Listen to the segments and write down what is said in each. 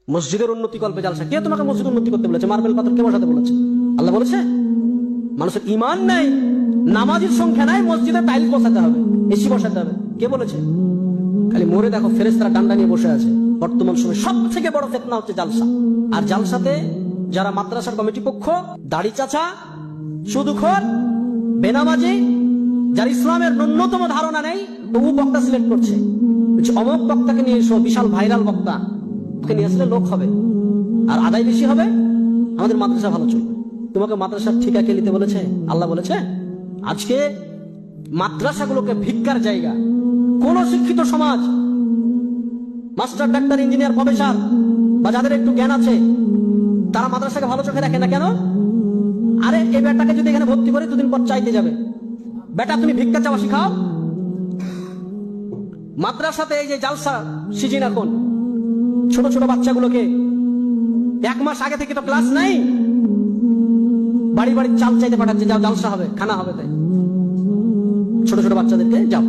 মসজিদের উন্নতি কল্পে জালসা। কে তোমাকে মসজিদ উন্নতি করতে বলেছে? মার্বেল পাথর কে বসাতে বলেছে? আল্লাহ বলেছে? মানুষের ইমান নাই, নামাজের সংখ্যা নাই, মসজিদে টাইল বসাতে হবে, এসি বসাতে হবে, কে বলেছে? খালি মোড়ে দেখো ফেরেশতারা ডান্ডা নিয়ে বসে আছে। বর্তমান সময় সব থেকে বড় ফিতনা হচ্ছে জালসা। আর জালসাতে যারা মাদ্রাসার কমিটি পক্ষ, দাড়ি চাচা, সুদখোর, বেনামাজি, যার ইসলামের ন্যূনতম ধারণা নেই, তবু বক্তা সিলেক্ট করছে, অমুক বক্তাকে নিয়ে এসো, বিশাল ভাইরাল বক্তা, ওকে নিয়ে আসলে লোক হবে আর আদায় বেশি হবে, আমাদের মাদ্রাসা ভালো চলবে। তোমাকে মাদ্রাসার ঠিকা কে নিতে বলেছে? আল্লাহ বলেছে? আজকে মাদ্রাসাগুলোকে ভিক্ষার জায়গা। কোন শিক্ষিত সমাজ, মাস্টার, ডাক্তার, ইঞ্জিনিয়ার, প্রফেসর বা যাদের একটু জ্ঞান আছে, তারা মাদ্রাসাকে ভালো চোখে দেখে না কেন? আরে এই বেটাকে যদি এখানে ভর্তি করে দুদিন পর চাইতে যাবে, বেটা তুমি ভিক্ষা চাওয়া শিখাও। মাদ্রাসাতে এই যে জালসা সিজন, এখন ছোট ছোট বাচ্চাগুলোকে 1 মাস আগে থেকে তো ক্লাস নাই, বাড়ি বাড়ি চাল চাইতে পাঠাচ্ছে, যাও জালসা হবে, খানা হবে। তাই ছোট ছোট বাচ্চাদেরকে যাও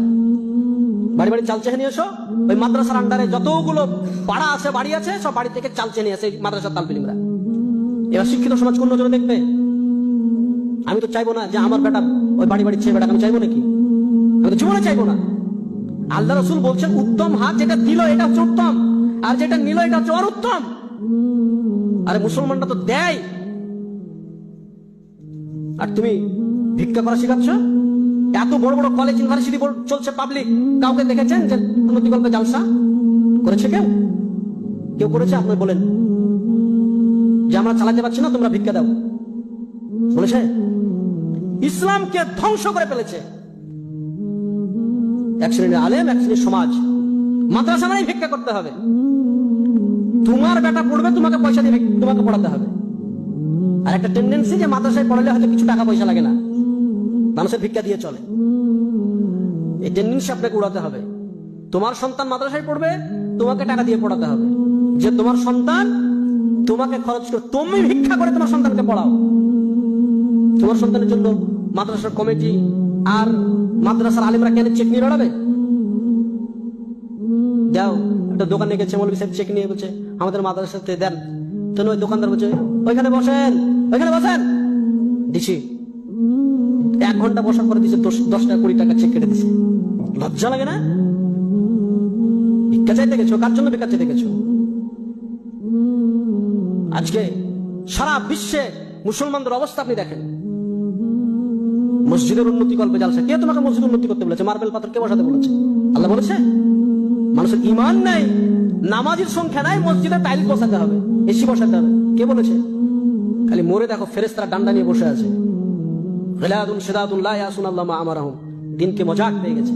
বাড়ি বাড়ি চাল চেয়ে নিয়ে এসো। ওই মাদ্রাসার আন্ডারে যতগুলো পাড়া আছে, বাড়ি আছে, সব বাড়ি থেকে চাল চেয়ে নিয়ে আসে মাদ্রাসার তালবিলিমরা। এবার শিক্ষিত সমাজ কোন নজরে দেখবে? আমি তো চাইবো না যে আমার বেটা ওই বাড়ি বাড়ি ছেলে বেটা, আমি চাইবো নাকি? আমি তো জীবনে চাইবো না। আল্লাহ রাসূল বলছেন উত্তম হাত যেটা দিল এটা হচ্ছে উত্তম, আর যেটা নিল এটা হচ্ছে অনুত্তম। আরে মুসলমানরা তো দেয়, আর তুমি ভিক্ষা করা শিখাচ্ছ। এত বড় বড় কলেজ, ইউনিভার্সিটি চলছে পাবলিক, কাউকে দেখেছেন যে উন্নতি কল্পে জালসা করেছে? কেউ কেউ করেছে? আপনি বলেন যে আমরা চালাতে পারছি না, তোমরা ভিক্ষা দাও, বলেছে? ইসলামকে ধ্বংস করে ফেলেছে এক শ্রেণীর আলেম, এক শ্রেণীর সমাজ। মাদ্রাসা মানে ভিক্ষা করতে হবে। তোমার বেটা পড়বে, তোমাকে পয়সা দিয়ে তোমাকে পড়াতে হবে। আর একটা টেন্ডেন্সি যে মাদ্রাসায় পড়ালে হয়তো কিছু টাকা পয়সা লাগে না, মানুষের ভিক্ষা দিয়ে চলে। এই টেন্ডেন্সি আপনাকে উড়াতে হবে। তোমার সন্তান মাদ্রাসায় পড়বে, তোমাকে টাকা দিয়ে পড়াতে হবে। যে তোমার সন্তান তোমাকে খরচ করে, তুমি ভিক্ষা করে তোমার সন্তানকে পড়াও। তোমার সন্তানের জন্য মাদ্রাসার কমিটি আর মাদ্রাসার আলিমরা কেন চেক নিয়ে লড়াবে? যাও একটা দোকানে গেছে, মৌলভী সাহেব চেক নিয়ে বলছে আমাদের মাদ্রাসাতে দেন। তো ওই দোকানদার বলছে ওইখানে বসেন, ওইখানে বসেন, দিছি। 1 ঘন্টা বসার পরে দিছে 10 টাকা 20 টাকা চেক কেটে দিছে। লজ্জা লাগে না? ভিক্ষা চাইতে গেছো, কার জন্য ভিক্ষা চাইতে গেছো? আজকে সারা বিশ্বে মুসলমানদের অবস্থা আপনি দেখেন। মসজিদের উন্নতি কল্পে জালসা। কে তোমাকে মসজিদ উন্নতি করতে বলেছে? মার্বেল পাথর কে বসাতে বলেছে? আল্লাহ বলেছে? মানুষের ইমান নাই, নামাজের সংখ্যা নাই, মসজিদে টাইল বসাতে হবে, এসি বসাতে হবে, কে বলেছে? খালি মোড়ে দেখো ফেরেশতারা ডান্ডা নিয়ে বসে আছে। গিলাদুন শিদাদুন লা ইয়াসুন আল্লাহ মা আমারাহুম। দিনকে মজাক পেয়ে গেছে।